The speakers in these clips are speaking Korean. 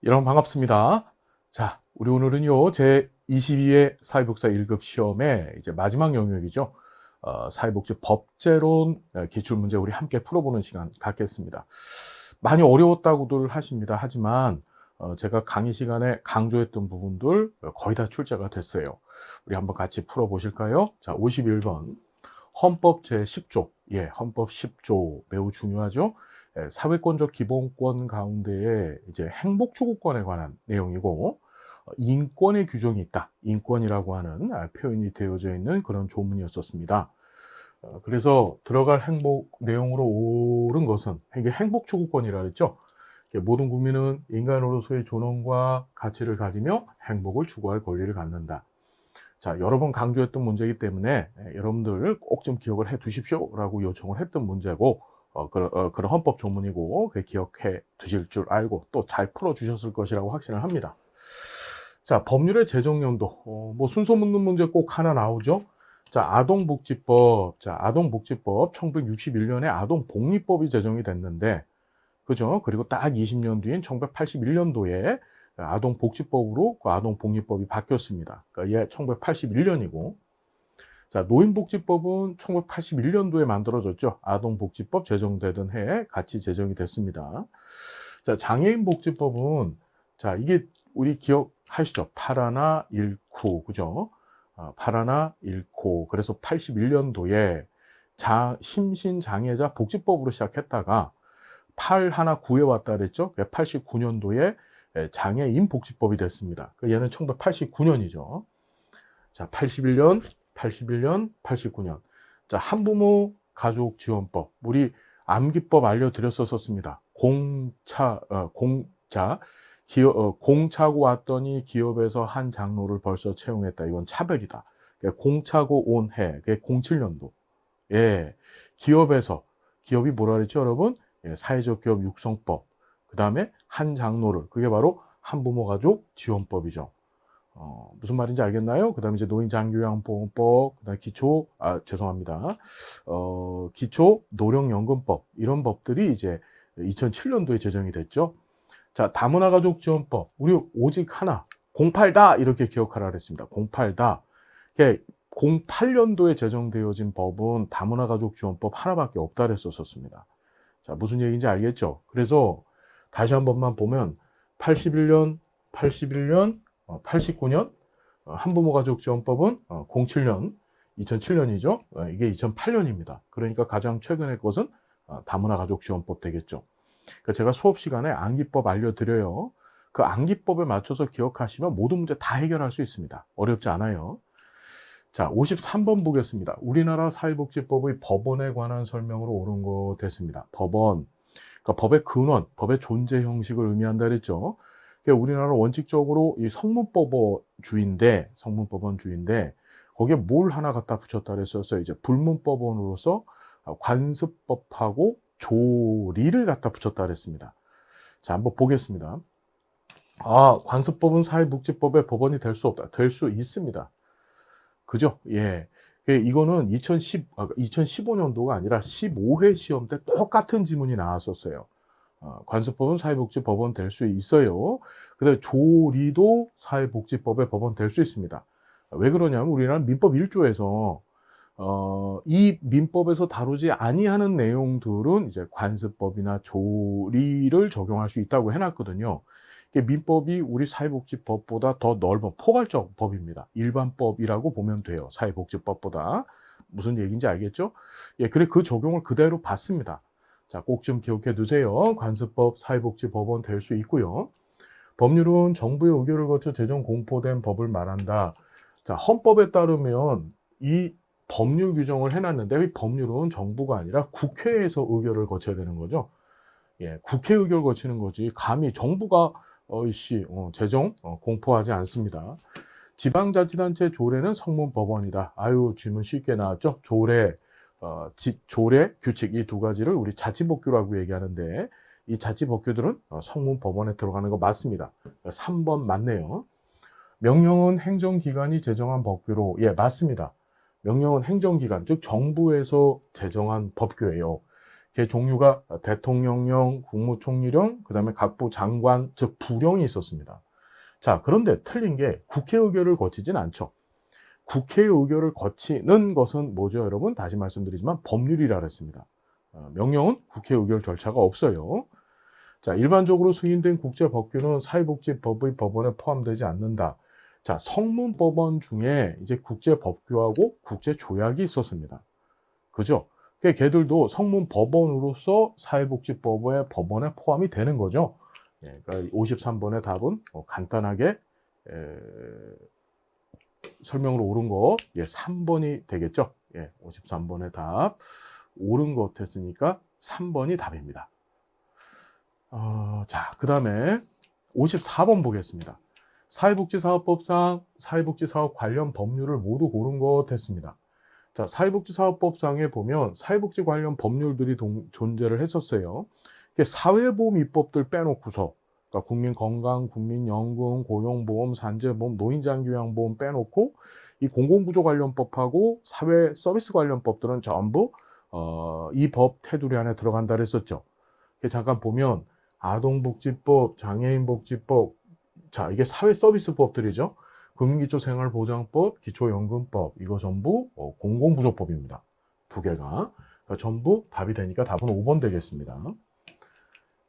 여러분 반갑습니다. 자, 우리 오늘은요, 제 22회 사회복사 1급 시험의 이제 마지막 영역이죠. 사회복지 법제론 기출문제 우리 함께 풀어보는 시간 갖겠습니다. 많이 어려웠다고들 하십니다. 하지만 제가 강의 시간에 강조했던 부분들 거의 다 출제가 됐어요. 우리 한번 같이 풀어보실까요? 자, 51번. 헌법 제10조. 예, 헌법 10조 매우 중요하죠. 사회권적 기본권 가운데에 이제 행복 추구권에 관한 내용이고, 인권의 규정이 있다. 인권이라고 하는 표현이 되어져 있는 그런 조문이었었습니다. 그래서 들어갈 행복 내용으로 옳은 것은 이게 행복 추구권이라 그랬죠. 모든 국민은 인간으로서의 존엄과 가치를 가지며 행복을 추구할 권리를 갖는다. 자, 여러 번 강조했던 문제이기 때문에 여러분들 꼭 좀 기억을 해 두십시오라고 요청을 했던 문제고, 그런 헌법 조문이고 기억해 두실 줄 알고 또 잘 풀어주셨을 것이라고 확신을 합니다. 자, 법률의 제정 연도, 뭐 순서 묻는 문제 꼭 하나 나오죠. 자, 아동복지법. 자, 아동복지법 1961년에 아동복리법이 제정이 됐는데, 그죠? 그리고 딱 20년 뒤인 1981년도에 아동복지법으로 그 아동복리법이 바뀌었습니다. 그러니까 얘 1981년이고, 자, 노인복지법은 1981년도에 만들어졌죠. 아동복지법 제정되던 해에 같이 제정이 됐습니다. 자, 장애인복지법은, 자, 이게 우리 기억하시죠? 8하나 1코, 그죠? 8하나 1코. 그래서 81년도에 심신장애자 복지법으로 시작했다가 8하나 9에 왔다 그랬죠? 89년도에 장애인 복지법이 됐습니다. 얘는 1989년이죠. 자, 81년, 89년. 자, 한부모 가족 지원법. 우리 암기법 알려드렸었습니다. 공차고 왔더니 기업에서 한 장로를 벌써 채용했다. 이건 차별이다. 공차고 온 해, 07년도. 예. 기업이 뭐라 그랬죠, 여러분? 예, 사회적 기업 육성법. 그 다음에 한 장로를. 그게 바로 한부모 가족 지원법이죠. 무슨 말인지 알겠나요? 그 다음에 이제 노인장교양보험법, 그 다음에 기초 노령연금법, 이런 법들이 이제 2007년도에 제정이 됐죠. 자, 다문화 가족 지원법, 우리 오직 하나, 08다, 이렇게 기억하라 그랬습니다. 08다. 08년도에 제정되어진 법은 다문화 가족 지원법 하나밖에 없다 그랬었습니다. 자, 무슨 얘기인지 알겠죠? 그래서 다시 한 번만 보면 81년, 89년, 한부모 가족 지원법은 07년, 2007년이죠. 이게 2008년입니다. 그러니까 가장 최근의 것은 다문화 가족 지원법 되겠죠. 그러니까 제가 수업 시간에 암기법 알려드려요. 그 암기법에 맞춰서 기억하시면 모든 문제 다 해결할 수 있습니다. 어렵지 않아요. 자, 53번 보겠습니다. 우리나라 사회복지법의 법원에 관한 설명으로 옳은 거 됐습니다. 법원. 그러니까 법의 근원, 법의 존재 형식을 의미한다 그랬죠. 우리나라 원칙적으로 이 성문법원주의인데 거기에 뭘 하나 갖다 붙였다 그랬었어요. 이제 불문법원으로서 관습법하고 조리를 갖다 붙였다 그랬습니다. 자, 한번 보겠습니다. 관습법은 사회복지법의 법원이 될 수 없다. 될 수 있습니다. 그죠? 예. 이거는 2015년도가 아니라 15회 시험 때 똑같은 지문이 나왔었어요. 관습법은 사회복지법원 될 수 있어요. 그다음에 조리도 사회복지법의 법원 될 수 있습니다. 왜 그러냐면 우리나라는 민법 1조에서 이 민법에서 다루지 아니하는 내용들은 이제 관습법이나 조리를 적용할 수 있다고 해놨거든요. 민법이 우리 사회복지법보다 더 넓은 포괄적 법입니다. 일반법이라고 보면 돼요. 사회복지법보다. 무슨 얘기인지 알겠죠? 예, 그래 그 적용을 그대로 받습니다. 자, 꼭 좀 기억해 두세요. 관습법, 사회복지법원 될 수 있고요. 법률은 정부의 의결을 거쳐 제정 공포된 법을 말한다. 자, 헌법에 따르면 이 법률 규정을 해놨는데 이 법률은 정부가 아니라 국회에서 의결을 거쳐야 되는 거죠. 예, 국회 의결 거치는 거지. 감히 정부가 제정 공포하지 않습니다. 지방자치단체 조례는 성문법원이다. 아유, 질문 쉽게 나왔죠. 조례, 규칙 이 두 가지를 우리 자치법규라고 얘기하는데 이 자치법규들은 성문법원에 들어가는 거 맞습니다. 3번 맞네요. 명령은 행정기관이 제정한 법규로, 예, 맞습니다. 명령은 행정기관, 즉 정부에서 제정한 법규예요. 걔 종류가 대통령령, 국무총리령, 그 다음에 각부 장관, 즉 부령이 있었습니다. 자, 그런데 틀린 게 국회 의결을 거치진 않죠. 국회 의결을 거치는 것은 뭐죠, 여러분? 다시 말씀드리지만 법률이라 그랬습니다. 명령은 국회 의결 절차가 없어요. 자, 일반적으로 승인된 국제법규는 사회복지법의 법원에 포함되지 않는다. 자, 성문법원 중에 이제 국제법규하고 국제조약이 있었습니다. 그죠? 걔들도 성문법원으로서 사회복지법의 법원에 포함이 되는 거죠. 예, 그러니까 53번의 답은 간단하게 설명으로 옳은 거 3번이 되겠죠. 53번의 답 옳은 것 했으니까 3번이 답입니다. 자, 그 다음에 54번 보겠습니다. 사회복지사업법상 사회복지사업 관련 법률을 모두 고른 것 했습니다. 자, 사회복지사업법상에 보면 사회복지 관련 법률들이 존재를 했었어요. 사회보험 입법들 빼놓고서, 그러니까 국민건강, 국민연금, 고용보험, 산재보험, 노인장기요양보험 빼놓고 이 공공구조 관련법하고 사회서비스 관련법들은 전부 이 법 테두리 안에 들어간다 그랬었죠. 잠깐 보면 아동복지법, 장애인복지법, 자, 이게 사회서비스법들이죠. 국민기초생활보장법, 기초연금법, 이거 전부 공공부조법입니다. 두 개가. 그러니까 전부 답이 되니까 답은 5번 되겠습니다.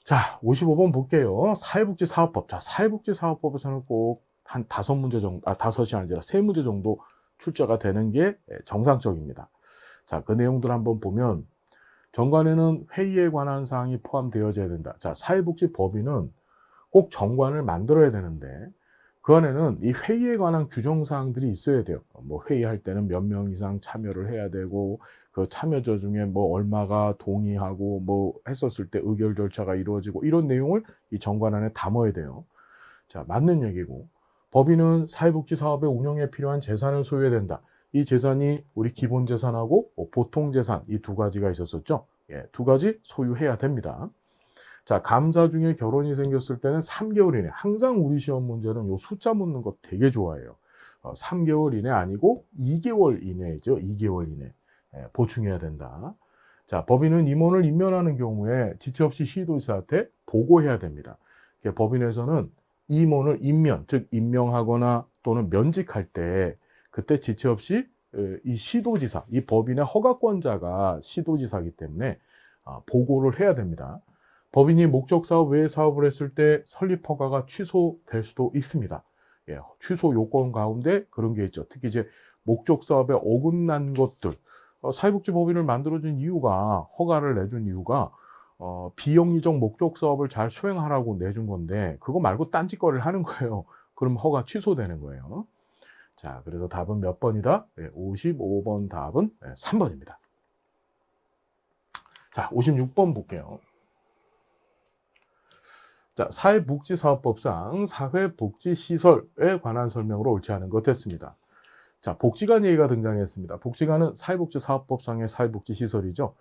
자, 55번 볼게요. 사회복지사업법. 자, 사회복지사업법에서는 꼭 한 5문제 정도, 5이 아니라 3문제 정도 출제가 되는 게 정상적입니다. 자, 그 내용들 한번 보면 정관에는 회의에 관한 사항이 포함되어져야 된다. 자, 사회복지법인은 꼭 정관을 만들어야 되는데 그 안에는 이 회의에 관한 규정 사항들이 있어야 돼요. 뭐 회의할 때는 몇 명 이상 참여를 해야 되고 그 참여자 중에 뭐 얼마가 동의하고 뭐 했었을 때 의결 절차가 이루어지고 이런 내용을 이 정관 안에 담아야 돼요. 자, 맞는 얘기고 법인은 사회복지 사업의 운영에 필요한 재산을 소유해야 된다. 이 재산이 우리 기본재산하고 보통재산 이 두 가지가 있었었죠. 두 가지 소유해야 됩니다. 자, 감사 중에 결혼이 생겼을 때는 3개월 이내. 항상 우리 시험 문제는 요 숫자 묻는 거 되게 좋아해요. 3개월 이내 아니고 2개월 이내죠. 2개월 이내. 보충해야 된다. 자, 법인은 임원을 임명하는 경우에 지체 없이 시도지사한테 보고해야 됩니다. 법인에서는 임원을 임면, 즉 임명하거나 또는 면직할 때 그때 지체 없이 이 시도지사, 이 법인의 허가권자가 시도지사이기 때문에 보고를 해야 됩니다. 법인이 목적사업 외의 사업을 했을 때 설립허가가 취소될 수도 있습니다. 취소 요건 가운데 그런 게 있죠. 특히 이제 목적사업에 어긋난 것들, 사회복지법인을 만들어준 이유가, 허가를 내준 이유가 비영리적 목적사업을 잘 수행하라고 내준 건데 그거 말고 딴짓거리를 하는 거예요. 그럼 허가 취소되는 거예요. 자, 그래서 답은 몇 번이다? 55번 답은 3번입니다. 자, 56번 볼게요. 자, 사회복지사업법상 사회복지시설에 관한 설명으로 옳지 않은 것 했습니다. 자, 복지관 얘기가 등장했습니다. 복지관은 사회복지사업법상의 사회복지시설이죠.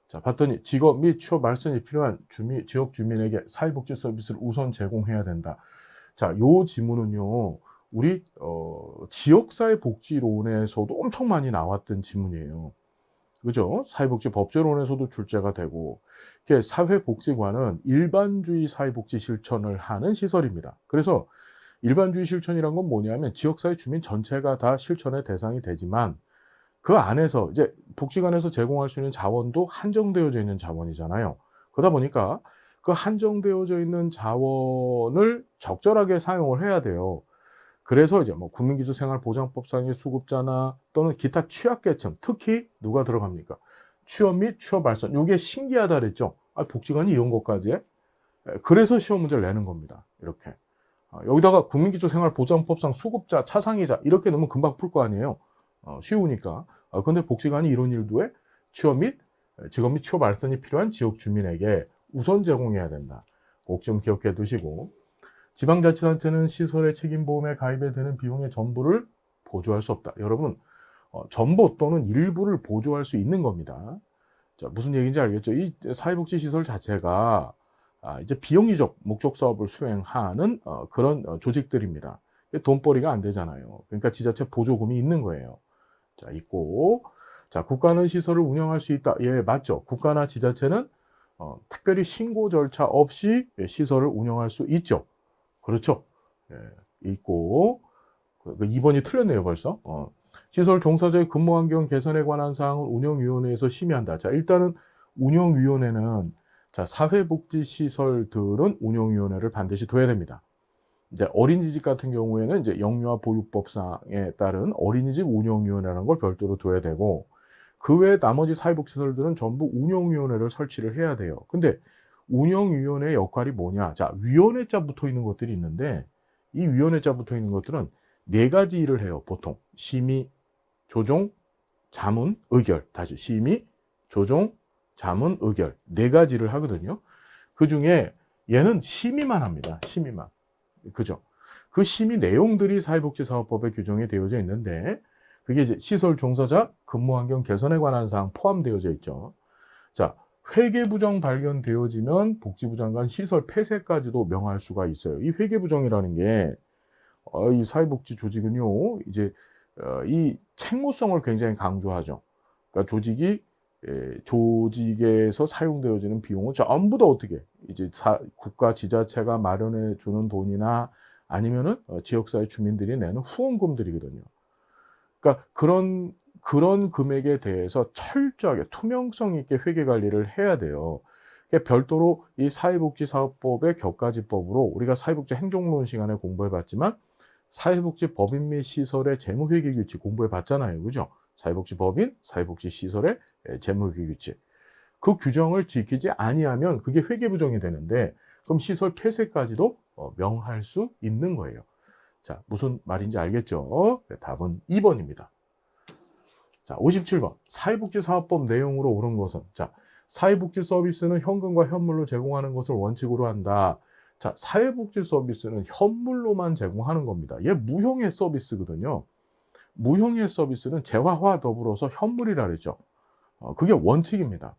자, 봤더니 직업 및 취업 발전이 필요한 지역 주민에게 사회복지 서비스를 우선 제공해야 된다. 자, 요 지문은요, 우리 지역사회복지론에서도 엄청 많이 나왔던 지문이에요. 그죠? 사회복지법제론에서도 출제가 되고, 사회복지관은 일반주의 사회복지 실천을 하는 시설입니다. 그래서 일반주의 실천이란 건 뭐냐면 지역사회 주민 전체가 다 실천의 대상이 되지만 그 안에서 이제 복지관에서 제공할 수 있는 자원도 한정되어져 있는 자원이잖아요. 그러다 보니까 그 한정되어져 있는 자원을 적절하게 사용을 해야 돼요. 그래서 이제 뭐 국민기초생활보장법상의 수급자나 또는 기타 취약계층, 특히 누가 들어갑니까? 취업 및 취업 발전. 이게 신기하다 그랬죠. 복지관이 이런 것까지 해? 그래서 시험 문제를 내는 겁니다. 이렇게. 여기다가 국민기초생활보장법상 수급자, 차상위자 이렇게 넣으면 금방 풀 거 아니에요. 쉬우니까. 그런데 복지관이 이런 일도 해? 취업 및 직업 및 취업 발전이 필요한 지역 주민에게 우선 제공해야 된다. 꼭 좀 기억해 두시고, 지방자치단체는 시설의 책임보험에 가입에 드는 비용의 전부를 보조할 수 없다. 여러분, 전부 또는 일부를 보조할 수 있는 겁니다. 자, 무슨 얘기인지 알겠죠? 이 사회복지시설 자체가 이제 비영리적 목적 사업을 수행하는 그런 조직들입니다. 돈벌이가 안 되잖아요. 그러니까 지자체 보조금이 있는 거예요. 자, 있고. 자, 국가는 시설을 운영할 수 있다. 예, 맞죠. 국가나 지자체는 특별히 신고 절차 없이 시설을 운영할 수 있죠. 그렇죠. 예, 있고 2번이 틀렸네요, 벌써. 시설 종사자의 근무 환경 개선에 관한 사항은 운영위원회에서 심의한다. 자, 일단은 운영위원회는 자, 사회복지시설들은 운영위원회를 반드시 둬야 됩니다. 이제 어린이집 같은 경우에는 이제 영유아 보육법상에 따른 어린이집 운영위원회라는 걸 별도로 둬야 되고, 그 외에 나머지 사회복지시설들은 전부 운영위원회를 설치를 해야 돼요. 근데 운영위원회의 역할이 뭐냐? 자, 위원회자 붙어 있는 것들이 있는데, 이 위원회자 붙어 있는 것들은 네 가지 일을 해요. 보통 심의, 조정, 자문, 의결. 다시 심의, 조정, 자문, 의결. 네 가지를 하거든요. 그 중에 얘는 심의만 합니다. 심의만. 그죠? 그 심의 내용들이 사회복지사업법에 규정이 되어져 있는데, 그게 이제 시설 종사자 근무 환경 개선에 관한 사항 포함되어져 있죠. 자, 회계부정 발견되어지면 복지부 장관 시설 폐쇄까지도 명할 수가 있어요. 이 회계부정이라는 게 이 사회복지 조직은요, 이제 이 책무성을 굉장히 강조하죠. 그러니까 조직에서 사용되어지는 비용은 전부 다 어떻게 이제 국가 지자체가 마련해 주는 돈이나 아니면은 지역사회 주민들이 내는 후원금들이거든요. 그러니까 그런 금액에 대해서 철저하게 투명성 있게 회계 관리를 해야 돼요. 별도로 이 사회복지사업법의 격가지법으로 우리가 사회복지 행정론 시간에 공부해봤지만 사회복지법인 및 시설의 재무회계규칙 공부해봤잖아요. 그죠? 사회복지법인, 사회복지시설의 재무회계규칙. 그 규정을 지키지 아니하면 그게 회계부정이 되는데, 그럼 시설 폐쇄까지도 명할 수 있는 거예요. 자, 무슨 말인지 알겠죠? 답은 2번입니다. 자, 57번. 사회복지사업법 내용으로 옳은 것은? 자, 사회복지 서비스는 현금과 현물로 제공하는 것을 원칙으로 한다. 자, 사회복지 서비스는 현물로만 제공하는 겁니다. 얘 무형의 서비스거든요. 무형의 서비스는 재화와 더불어서 현물이라 그랬죠. 그게 원칙입니다.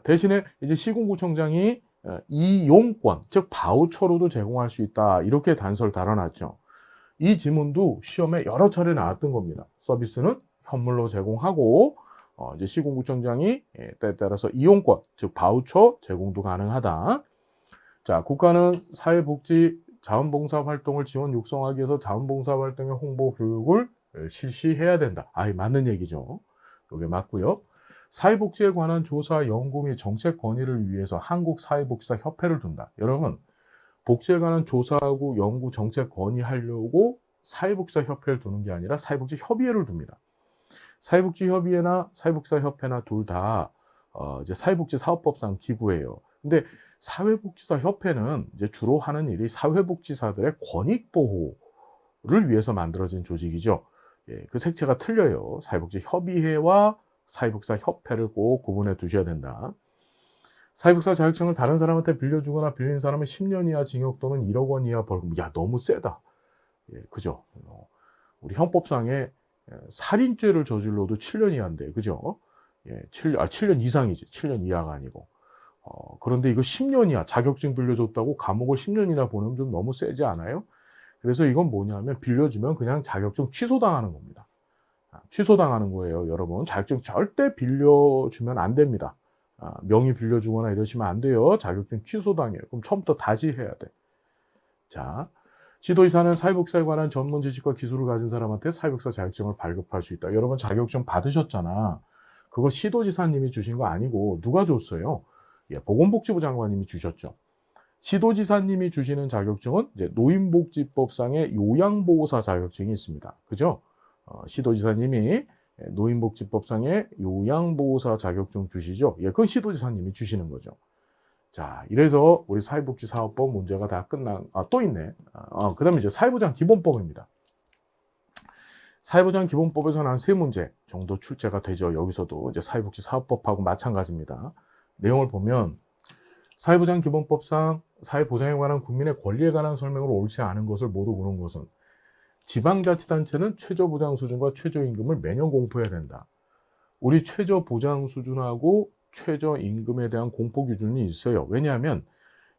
대신에 이제 시군구청장이 이용권, 즉 바우처로도 제공할 수 있다. 이렇게 단서를 달아놨죠. 이 지문도 시험에 여러 차례 나왔던 겁니다. 서비스는 현물로 제공하고 이제 시군구청장이 때에 따라서 이용권, 즉 바우처 제공도 가능하다. 자, 국가는 사회복지 자원봉사 활동을 지원 육성하기 위해서 자원봉사 활동의 홍보 교육을 실시해야 된다. 맞는 얘기죠. 이게 맞고요. 사회복지에 관한 조사, 연구 및 정책 건의를 위해서 한국사회복지사협회를 둔다. 여러분, 복지에 관한 조사하고 연구, 정책 건의하려고 사회복지사협회를 두는 게 아니라 사회복지협의회를 둡니다. 사회복지협의회나 사회복지사협회나 둘 다 이제 사회복지사업법상 기구예요. 근데 사회복지사협회는 이제 주로 하는 일이 사회복지사들의 권익 보호를 위해서 만들어진 조직이죠. 예, 그 색채가 틀려요. 사회복지협의회와 사회복지사협회를 꼭 구분해 두셔야 된다. 사회복지사 자격증을 다른 사람한테 빌려주거나 빌린 사람은 10년 이하 징역 또는 1억 원 이하 벌금. 야, 너무 세다. 예, 그죠? 우리 형법상에 살인죄를 저질러도 7년 이하인데, 그죠? 예, 7년 이상이지. 7년 이하가 아니고. 그런데 이거 10년 이하 자격증 빌려줬다고 감옥을 10년이나 보내면 좀 너무 세지 않아요? 그래서 이건 뭐냐면 빌려주면 그냥 자격증 취소당하는 겁니다. 취소당하는 거예요. 여러분, 자격증 절대 빌려주면 안 됩니다. 명의 빌려주거나 이러시면 안 돼요. 자격증 취소당해요. 그럼 처음부터 다시 해야 돼. 자, 시도지사는 사회복지사에 관한 전문 지식과 기술을 가진 사람한테 사회복지사 자격증을 발급할 수 있다. 여러분, 자격증 받으셨잖아. 그거 시도지사님이 주신 거 아니고 누가 줬어요? 예, 보건복지부 장관님이 주셨죠. 시도지사님이 주시는 자격증은 이제 노인복지법상의 요양보호사 자격증이 있습니다. 그죠? 시도지사님이 노인복지법상의 요양보호사 자격증 주시죠. 예, 그건 시도지사님이 주시는 거죠. 자, 이래서 우리 사회복지사업법 문제가 다 또 있네. 그 다음에 이제 사회보장 기본법입니다. 사회보장 기본법에서는 한 3문제 정도 출제가 되죠. 여기서도 이제 사회복지사업법하고 마찬가지입니다. 내용을 보면 사회보장 기본법상 사회보장에 관한 국민의 권리에 관한 설명으로 옳지 않은 것을 모두 보는 것은 지방자치단체는 최저보장 수준과 최저임금을 매년 공포해야 된다. 우리 최저보장 수준하고 최저임금에 대한 공포 기준이 있어요. 왜냐하면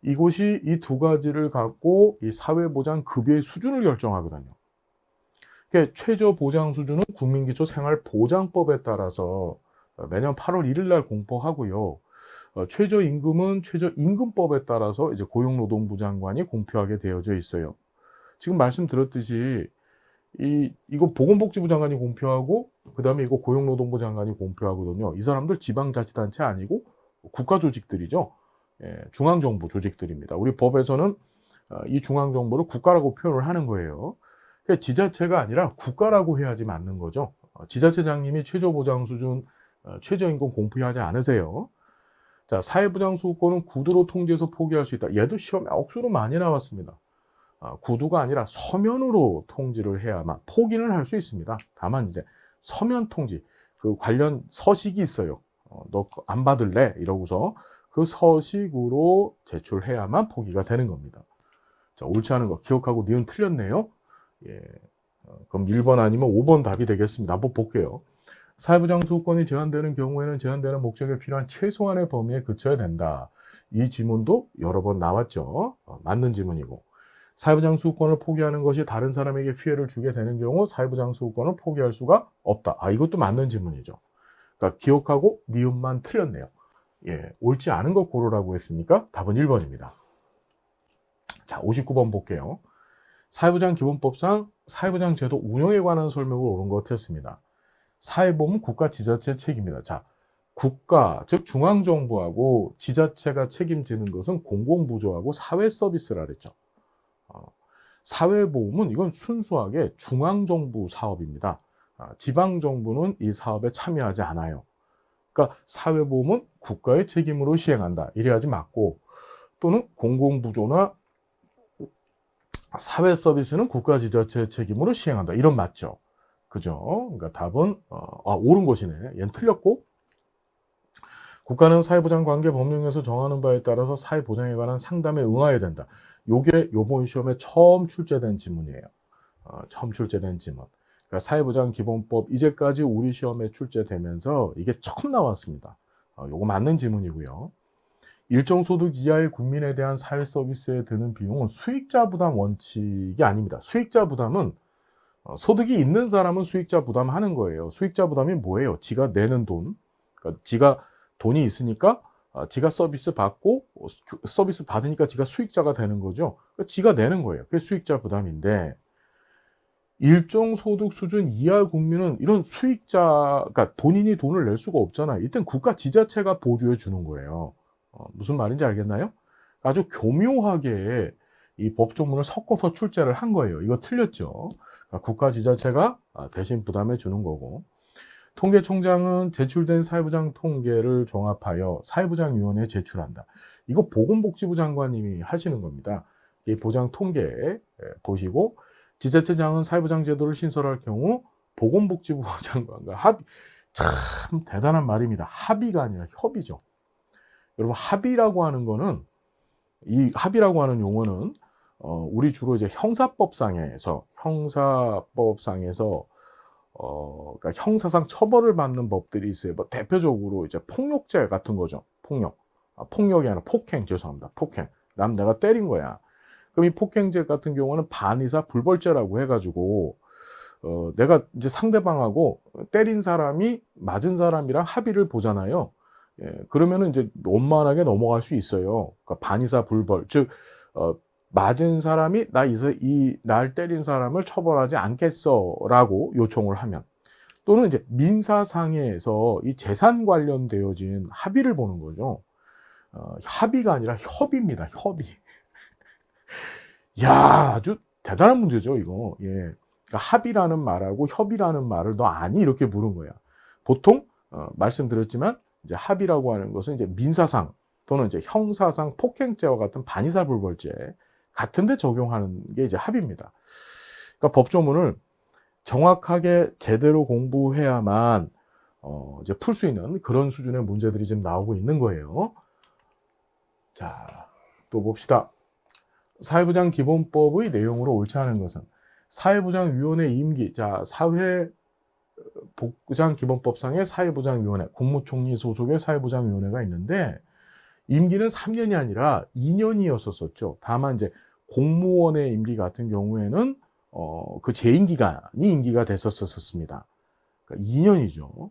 이곳이 이 두 가지를 갖고 이 사회보장 급여의 수준을 결정하거든요. 그러니까 최저보장 수준은 국민기초생활보장법에 따라서 매년 8월 1일 날 공포하고요. 최저임금은 최저임금법에 따라서 이제 고용노동부 장관이 공표하게 되어져 있어요. 지금 말씀드렸듯이 이거 보건복지부 장관이 공표하고 그다음에 이거 고용노동부 장관이 공표하거든요. 이 사람들 지방자치단체 아니고 국가조직들이죠. 예, 중앙정부 조직들입니다. 우리 법에서는 이 중앙정부를 국가라고 표현을 하는 거예요. 그러니까 지자체가 아니라 국가라고 해야지 맞는 거죠. 지자체장님이 최저보장 수준, 최저임금 공표하지 않으세요. 자, 사회보장수급권은 구두로 통지해서 포기할 수 있다. 얘도 시험에 억수로 많이 나왔습니다. 구두가 아니라 서면으로 통지를 해야만 포기는 할 수 있습니다. 다만 이제 서면 통지, 그 관련 서식이 있어요. 너 안 받을래? 이러고서 그 서식으로 제출해야만 포기가 되는 겁니다. 자, 옳지 않은 거 기억하고 니은 틀렸네요. 예, 그럼 1번 아니면 5번 답이 되겠습니다. 한번 볼게요. 사회보장 수급권이 제한되는 경우에는 제한되는 목적에 필요한 최소한의 범위에 그쳐야 된다. 이 지문도 여러 번 나왔죠. 맞는 지문이고. 사회보장 수급권을 포기하는 것이 다른 사람에게 피해를 주게 되는 경우 사회보장 수급권을 포기할 수가 없다. 이것도 맞는 지문이죠. 그러니까 기억하고 니은만 틀렸네요. 예, 옳지 않은 거 고르라고 했으니까 답은 1번입니다. 자, 59번 볼게요. 사회보장 기본법상 사회보장 제도 운영에 관한 설명을 옳은 것 같았습니다. 사회보험은 국가 지자체 책임이다. 자, 국가, 즉 중앙정부하고 지자체가 책임지는 것은 공공부조하고 사회서비스라 그랬죠. 사회보험은 이건 순수하게 중앙정부 사업입니다. 지방정부는 이 사업에 참여하지 않아요. 그러니까 사회보험은 국가의 책임으로 시행한다. 이래야지 맞고, 또는 공공부조나 사회서비스는 국가 지자체의 책임으로 시행한다. 이런 맞죠. 그죠? 그러니까 답은 옳은 것이네. 얘는 틀렸고, 국가는 사회보장 관계 법령에서 정하는 바에 따라서 사회보장에 관한 상담에 응해야 된다. 요게 요번 시험에 처음 출제된 지문이에요. 처음 출제된 지문. 그러니까 사회보장 기본법 이제까지 우리 시험에 출제되면서 이게 처음 나왔습니다. 요거 맞는 지문이고요. 일정 소득 이하의 국민에 대한 사회 서비스에 드는 비용은 수익자 부담 원칙이 아닙니다. 수익자 부담은 소득이 있는 사람은 수익자 부담하는 거예요. 수익자 부담이 뭐예요? 지가 내는 돈. 그러니까 지가 돈이 있으니까 지가 서비스 받고 서비스 받으니까 지가 수익자가 되는 거죠. 그러니까 지가 내는 거예요. 그게 수익자 부담인데 일정 소득 수준 이하 국민은 이런 수익자, 그러니까 본인이 돈을 낼 수가 없잖아요. 이땐 국가 지자체가 보조해 주는 거예요. 무슨 말인지 알겠나요? 아주 교묘하게 이 법조문을 섞어서 출제를 한 거예요. 이거 틀렸죠. 그러니까 국가 지자체가 대신 부담해 주는 거고. 통계총장은 제출된 사회보장 통계를 종합하여 사회보장위원회에 제출한다. 이거 보건복지부 장관님이 하시는 겁니다. 이 보장 통계 보시고 지자체장은 사회보장 제도를 신설할 경우 보건복지부 장관과 합의. 참 대단한 말입니다. 합의가 아니라 협의죠. 여러분, 합의라고 하는 거는, 이 합의라고 하는 용어는 우리 주로 이제 형사법상에서 그러니까 형사상 처벌을 받는 법들이 있어요. 뭐 대표적으로 이제 폭력죄 같은 거죠. 폭력이 아니라 폭행, 죄송합니다. 폭행. 내가 때린 거야. 그럼 이 폭행죄 같은 경우는 반의사 불벌죄라고 해가지고 내가 이제 상대방하고 때린 사람이 맞은 사람이랑 합의를 보잖아요. 예, 그러면은 이제 원만하게 넘어갈 수 있어요. 그러니까 반의사 불벌, 즉 맞은 사람이 날 때린 사람을 처벌하지 않겠어라고 요청을 하면, 또는 이제 민사상에서 이 재산 관련되어진 합의를 보는 거죠. 합의가 아니라 협의입니다. 협의. 야, 아주 대단한 문제죠, 이거. 예. 그러니까 합의라는 말하고 협의라는 말을 너 아니? 이렇게 물은 거야. 보통 말씀드렸지만 이제 합의라고 하는 것은 이제 민사상 또는 이제 형사상 폭행죄와 같은 반의사 불벌죄 같은 데 적용하는 게 이제 합의입니다. 그러니까 법조문을 정확하게 제대로 공부해야만 이제 풀 수 있는 그런 수준의 문제들이 지금 나오고 있는 거예요. 자, 또 봅시다. 사회보장 기본법의 내용으로 옳지 않은 것은 사회보장위원회 임기. 자, 사회보장기본법상의 사회보장위원회, 국무총리 소속의 사회보장위원회가 있는데 임기는 3년이 아니라 2년이었었죠. 다만 이제 공무원의 임기 같은 경우에는 그 재임기간이 임기가 됐었습니다. 그러니까 2년이죠.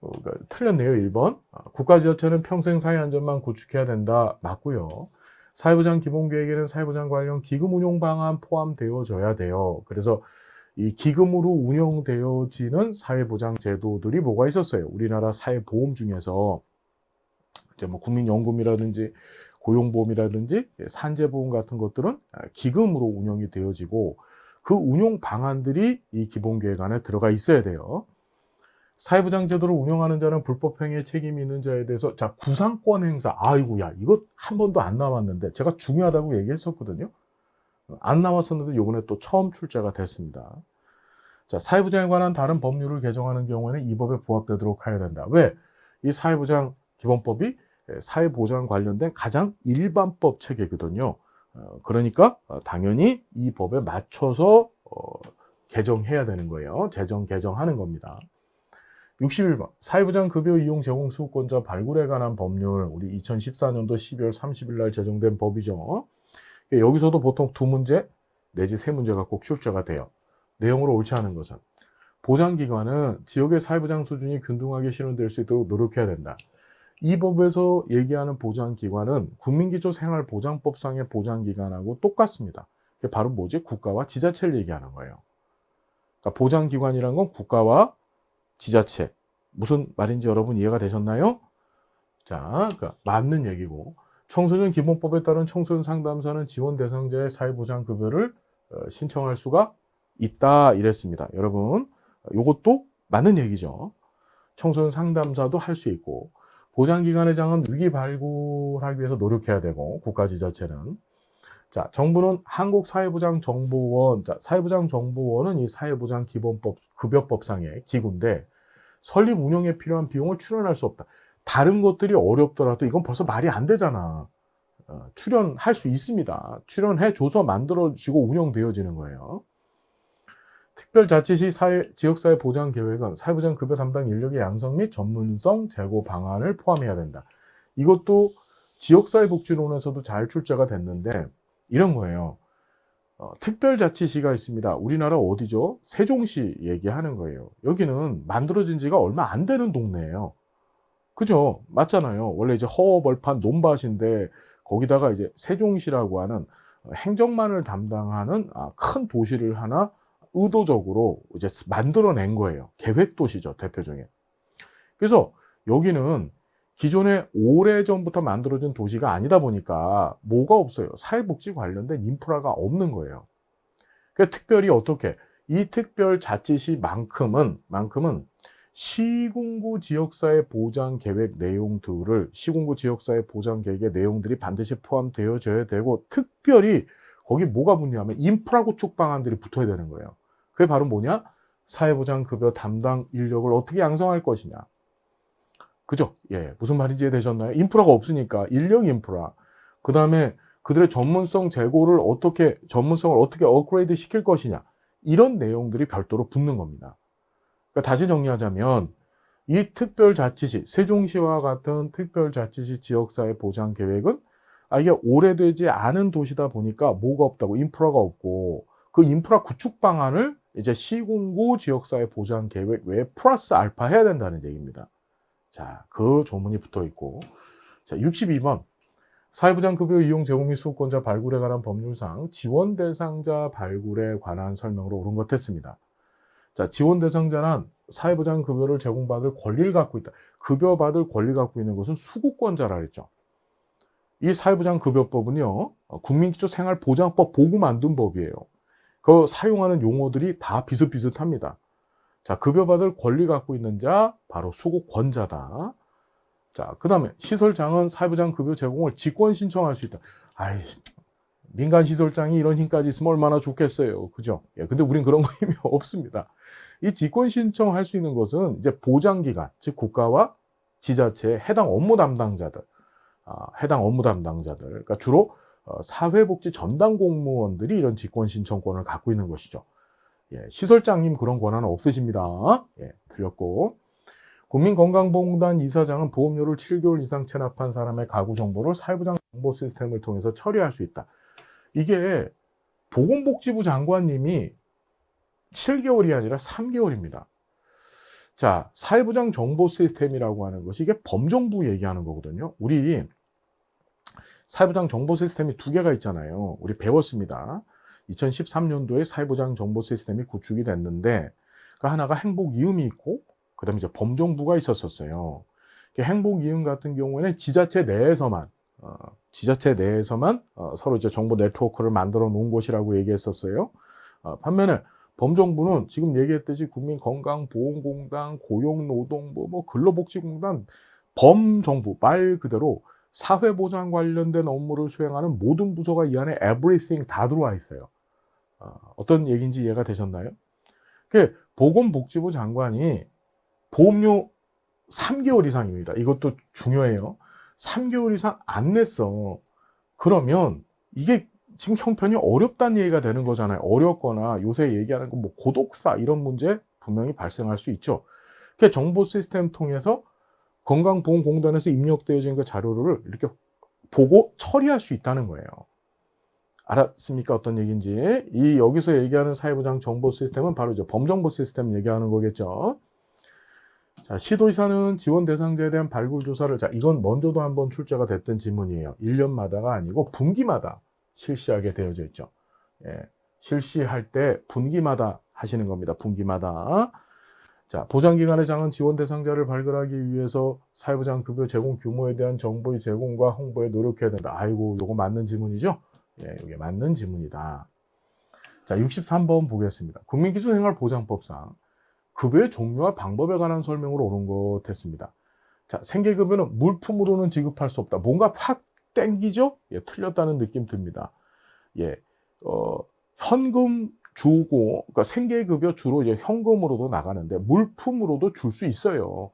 그러니까 틀렸네요. 1번. 국가지자체는 평생 사회안전망 구축해야 된다. 맞고요. 사회보장 기본계획에는 사회보장 관련 기금 운용 방안 포함되어져야 돼요. 그래서 이 기금으로 운영되어지는 사회보장 제도들이 뭐가 있었어요? 우리나라 사회보험 중에서 이제 뭐 국민연금이라든지 고용보험이라든지 산재보험 같은 것들은 기금으로 운영이 되어지고 그 운용 방안들이 이 기본계획 안에 들어가 있어야 돼요. 사회보장 제도를 운영하는 자는 불법행위에 책임이 있는 자에 대해서 자 구상권 행사 아이고야 이거 한 번도 안 나왔는데 제가 중요하다고 얘기했었거든요. 안 나왔었는데 요번에 또 처음 출제가 됐습니다. 자, 사회보장에 관한 다른 법률을 개정하는 경우에는 이 법에 부합되도록 해야 된다. 왜? 이 사회보장 기본법이 사회보장 관련된 가장 일반법 체계거든요. 그러니까 당연히 이 법에 맞춰서 개정해야 되는 거예요. 제정 개정하는 겁니다. 61번 사회보장 급여 이용 제공 수급권자 발굴에 관한 법률 우리 2014년도 12월 30일 날 제정된 법이죠. 여기서도 보통 2문제 내지 3문제가 꼭 출제가 돼요. 내용으로 옳지 않은 것은 보장기관은 지역의 사회보장 수준이 균등하게 실현될 수 있도록 노력해야 된다. 이 법에서 얘기하는 보장기관은 국민기초생활보장법상의 보장기관하고 똑같습니다. 그게 바로 뭐지? 국가와 지자체를 얘기하는 거예요. 그러니까 보장기관이란 건 국가와 지자체. 무슨 말인지 여러분 이해가 되셨나요? 자, 그러니까 맞는 얘기고 청소년 기본법에 따른 청소년 상담사는 지원 대상자의 사회보장급여를 신청할 수가 있다 이랬습니다. 여러분 이것도 맞는 얘기죠. 청소년 상담사도 할 수 있고 보장기관의 장은 위기 발굴하기 위해서 노력해야 되고 국가지자체는 자 정부는 한국사회보장정보원 자, 사회보장정보원은 이 사회보장기본법 급여법상의 기구인데 설립 운영에 필요한 비용을 출연할 수 없다. 다른 것들이 어렵더라도 이건 벌써 말이 안 되잖아. 출연할 수 있습니다. 출연해줘서 만들어지고 운영되어지는 거예요. 특별자치시 지역사회 보장 계획은 사회보장 급여 담당 인력의 양성 및 전문성 제고 방안을 포함해야 된다. 이것도 지역사회복지론에서도 잘 출제가 됐는데 이런 거예요. 특별자치시가 있습니다. 우리나라 어디죠? 세종시 얘기하는 거예요. 여기는 만들어진 지가 얼마 안 되는 동네예요. 그죠? 맞잖아요. 원래 이제 허허벌판 논밭인데 거기다가 이제 세종시라고 하는 행정만을 담당하는 큰 도시를 하나 의도적으로 이제 만들어낸 거예요. 계획도시죠, 대표적인. 그래서 여기는 기존에 오래전부터 만들어진 도시가 아니다 보니까 뭐가 없어요. 사회복지 관련된 인프라가 없는 거예요. 그러니까 특별히 어떻게 이 특별자치시만큼은 시군구 지역사회 보장 계획 내용들을 시군구 지역사회 보장 계획의 내용들이 반드시 포함되어져야 되고 특별히 거기 뭐가 붙냐면 인프라 구축 방안들이 붙어야 되는 거예요. 그게 바로 뭐냐? 사회보장 급여 담당 인력을 어떻게 양성할 것이냐. 그죠? 예, 무슨 말인지 이해되셨나요? 인프라가 없으니까 인력 인프라. 그 다음에 그들의 전문성을 어떻게 업그레이드 시킬 것이냐. 이런 내용들이 별도로 붙는 겁니다. 그러니까 다시 정리하자면 이 특별자치시, 세종시와 같은 특별자치시 지역사회 보장 계획은 이게 오래되지 않은 도시다 보니까 뭐가 없다고 인프라가 없고 그 인프라 구축 방안을 이제 시군구 지역사회 보장 계획 외에 플러스 알파 해야 된다는 얘기입니다. 자, 그 조문이 붙어 있고. 자, 62번. 사회보장 급여 이용 제공 및 수급권자 발굴에 관한 법률상 지원 대상자 발굴에 관한 설명으로 옳은 것 했습니다. 자, 지원 대상자는 사회보장 급여를 제공받을 권리를 갖고 있다. 급여 받을 권리 갖고 있는 것은 수급권자라 그랬죠. 이 사회보장 급여법은요, 국민기초생활보장법 보고 만든 법이에요. 그 사용하는 용어들이 다 비슷비슷합니다. 자, 급여받을 권리 갖고 있는 자, 바로 수급권자다. 자, 그 다음에 시설장은 사회보장 급여 제공을 직권 신청할 수 있다. 민간 시설장이 이런 힘까지 있으면 얼마나 좋겠어요. 그죠? 예, 근데 우린 그런 거 힘이 없습니다. 이 직권 신청할 수 있는 것은 이제 보장기관, 즉 국가와 지자체의 해당 업무 담당자들, 그러니까 주로 사회복지 전담 공무원들이 이런 직권 신청권을 갖고 있는 것이죠. 예, 시설장님 그런 권한은 없으십니다. 예, 틀렸고. 국민건강보험공단 이사장은 보험료를 7개월 이상 체납한 사람의 가구 정보를 사회보장 정보 시스템을 통해서 처리할 수 있다. 이게 보건복지부 장관님이 7개월이 아니라 3개월입니다. 자, 사회보장 정보 시스템이라고 하는 것이 이게 범정부 얘기하는 거거든요. 우리 사회보장 정보 시스템이 두 개가 있잖아요. 우리 배웠습니다. 2013년도에 사회보장 정보 시스템이 구축이 됐는데 그 하나가 행복이음이 있고 그다음에 이제 범정부가 있었어요. 행복이음 같은 경우에는 지자체 내에서만 서로 이제 정보 네트워크를 만들어 놓은 곳이라고 얘기했었어요. 반면에 범정부는 지금 얘기했듯이 국민건강보험공단, 고용노동부, 근로복지공단, 범정부 말 그대로 사회보장 관련된 업무를 수행하는 모든 부서가 이 안에 everything 다 들어와 있어요. 어떤 얘기인지 이해가 되셨나요? 보건복지부 장관이 보험료 3개월 이상입니다. 이것도 중요해요. 3개월 이상 안 냈어. 그러면 이게 지금 형편이 어렵다는 얘기가 되는 거잖아요. 어렵거나 요새 얘기하는 거 뭐 고독사 이런 문제 분명히 발생할 수 있죠. 정보 시스템 통해서 건강보험공단에서 입력되어진 그 자료를 이렇게 보고 처리할 수 있다는 거예요. 알았습니까? 어떤 얘기인지. 여기서 얘기하는 사회보장 정보 시스템은 바로 이제 범정보 시스템 얘기하는 거겠죠. 자, 시도의사는 지원 대상자에 대한 발굴 조사를, 자, 이건 먼저도 한번 출제가 됐던 지문이에요. 1년마다가 아니고 분기마다 실시하게 되어져 있죠. 실시할 때 분기마다 하시는 겁니다. 분기마다. 자, 보장기관의 장은 지원 대상자를 발굴하기 위해서 사회보장 급여 제공 규모에 대한 정보의 제공과 홍보에 노력해야 된다. 아이고, 요거 맞는 지문이죠? 이게 맞는 지문이다. 자, 63번 보겠습니다. 국민기초생활보장법상 급여의 종류와 방법에 관한 설명으로 옳은 것 했습니다. 자, 생계급여는 물품으로는 지급할 수 없다. 뭔가 확 땡기죠? 틀렸다는 느낌 듭니다. 현금 주고, 그러니까 생계급여 주로 이제 현금으로도 나가는데 물품으로도 줄 수 있어요.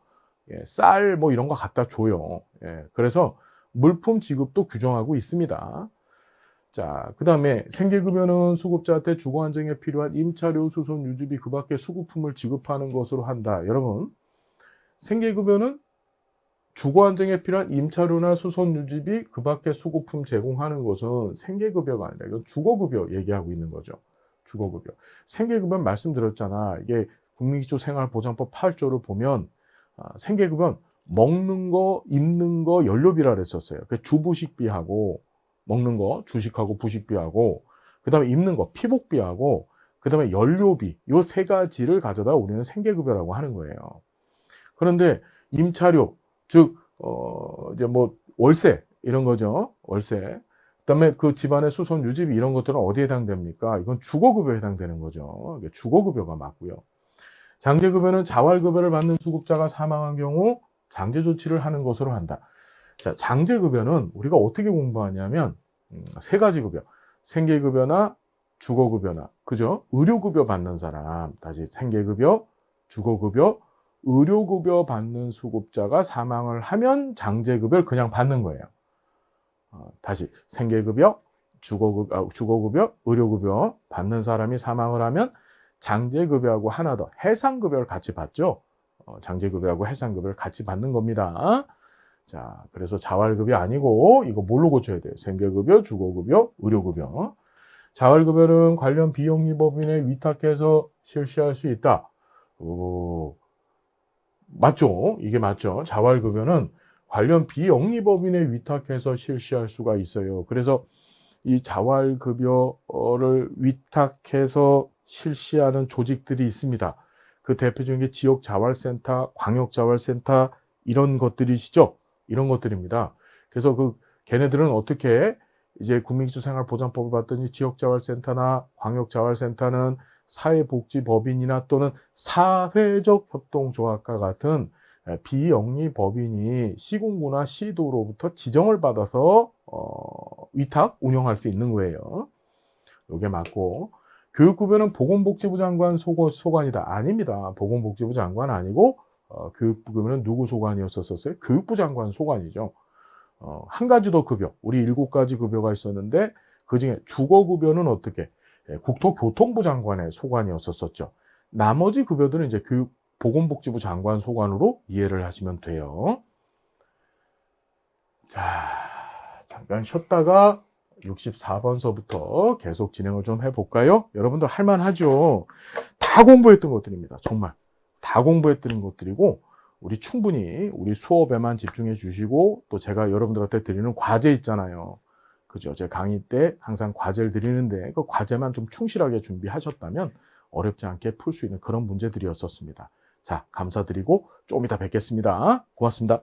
쌀 뭐 이런 거 갖다 줘요. 그래서 물품 지급도 규정하고 있습니다. 자, 그 다음에 생계급여는 수급자한테 주거 안정에 필요한 임차료, 수선, 유지비 그 밖에 수급품을 지급하는 것으로 한다. 여러분, 생계급여는 주거 안정에 필요한 임차료나 수선, 유지비 그 밖에 수급품 제공하는 것은 생계급여가 아니라 이건 주거급여 얘기하고 있는 거죠. 주거급여. 생계급여는 말씀드렸잖아. 이게 국민기초생활보장법 8조를 보면 생계급여는 먹는 거, 입는 거, 연료비라 그랬었어요. 주부식비하고 먹는 거, 주식하고 부식비하고 그 다음에 입는 거, 피복비하고 그 다음에 연료비 요 세 가지를 가져다 우리는 생계급여라고 하는 거예요. 그런데 임차료, 즉 이제 뭐 월세 이런 거죠. 월세. 그다음에 그 집안의 수선 유지비 이런 것들은 어디에 해당됩니까? 이건 주거급여에 해당되는 거죠. 주거급여가 맞고요. 장제급여는 자활급여를 받는 수급자가 사망한 경우 장제 조치를 하는 것으로 한다. 자, 장제급여는 우리가 어떻게 공부하냐면 세 가지 급여. 생계급여나 주거급여나, 그죠? 의료급여 받는 사람. 다시 생계급여, 주거급여, 의료급여 받는 수급자가 사망을 하면 장제급여를 그냥 받는 거예요. 다시 생계급여, 주거급여, 의료급여 받는 사람이 사망을 하면 장제급여하고 하나 더 해상급여를 같이 받죠. 장제급여하고 해상급여를 같이 받는 겁니다. 자, 그래서 자활급여 아니고 이거 뭘로 고쳐야 돼요? 생계급여, 주거급여, 의료급여. 자활급여는 관련 비영리법인에 위탁해서 실시할 수 있다. 맞죠? 이게 맞죠? 자활급여는 관련 비영리법인에 위탁해서 실시할 수가 있어요. 그래서 이 자활급여를 위탁해서 실시하는 조직들이 있습니다. 그 대표적인 게 지역자활센터, 광역자활센터 이런 것들이시죠. 이런 것들입니다. 그래서 걔네들은 어떻게 이제 국민기초생활보장법을 봤더니 지역자활센터나 광역자활센터는 사회복지법인이나 또는 사회적 협동조합과 같은 비영리 법인이 시군구나 시도로부터 지정을 받아서 위탁 운영할 수 있는 거예요. 이게 맞고, 교육급여는 보건복지부 장관 소관이다. 아닙니다. 보건복지부 장관 아니고 교육부급여는 누구 소관이었었어요? 교육부 장관 소관이죠. 한 가지 더 급여, 우리 7가지 급여가 있었는데 그중에 주거급여는 어떻게? 국토교통부 장관의 소관이었었죠. 나머지 급여들은 이제 보건복지부 장관 소관으로 이해를 하시면 돼요. 자, 잠깐 쉬었다가 64번서부터 계속 진행을 좀 해볼까요? 여러분들 할만하죠? 다 공부했던 것들입니다. 정말. 다 공부했던 것들이고 우리 충분히 우리 수업에만 집중해 주시고 또 제가 여러분들한테 드리는 과제 있잖아요. 그죠? 제 강의 때 항상 과제를 드리는데 그 과제만 좀 충실하게 준비하셨다면 어렵지 않게 풀 수 있는 그런 문제들이었었습니다. 자, 감사드리고 조금 이따 뵙겠습니다. 고맙습니다.